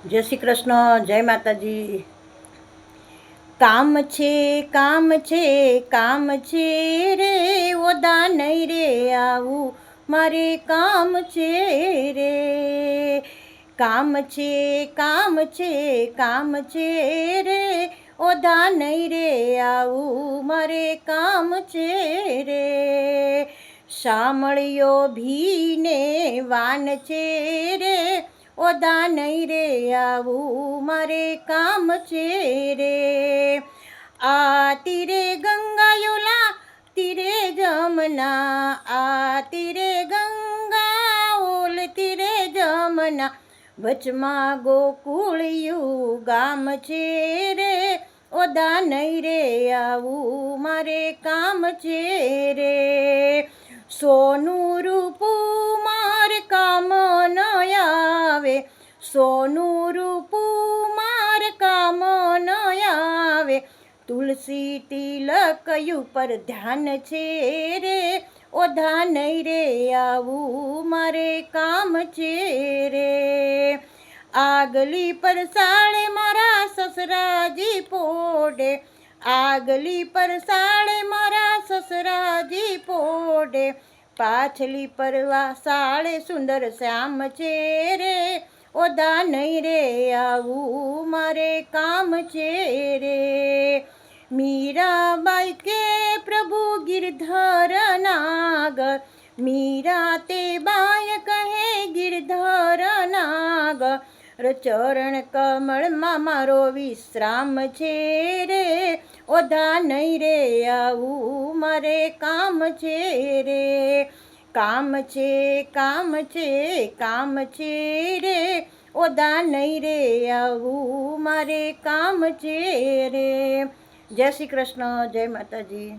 જય શ્રી કૃષ્ણ, જય માતાજી. કામ છે કામ છે કામ છે રે, ઓદા નહીં રે આવું મારે કામ છે રે. કામ છે કામ છે કામ છે રે, ઓદા નહીં રે આવું મારે કામ છે રે. સાંભળ્યો ભીને વાન છે રે, ઓદા નહીં રે આવું મારે કામ છે રે. આ તીરે ગંગાયોલા તીરે જમના, આ તીરે ગંગા ઓલ તીરે જમના, વચમાં ગોકુળિયું ગામ છે રે, ઓદા નહીં રે આવું મારે કામ છે રે. સોનું રૂપું માર કામ ન આવે, સોનું રૂપું માર કામ ન આવે, તુલસી તિલક ઉપર ધ્યાન છે રે, ઓધા નહીં રે આવું મારે કામ છે રે. આગલી પર સાળે મારા સસરાજી પોડે, આગલી પર સાળે મારા સસરાજી પોડે, પાછલી પરવા સાળે સુંદર શ્યામ છે રે, ઓદા નહીં રે આવું મારે કામ છે રે. મીરાબાઈ કે પ્રભુ ગિરધર નાગર, મીરા તે બાય કહે ગિરધર નાગર, ચરણ કમળમાં મારો વિશ્રામ છે રે, ઓધા નહીં રે આવું મારે કામ છે રે. કામ છે કામ છે કામ છે રે, ઓદા નહીં રે આવું મારે કામ છે રે. જય શ્રી કૃષ્ણ, જય માતાજી.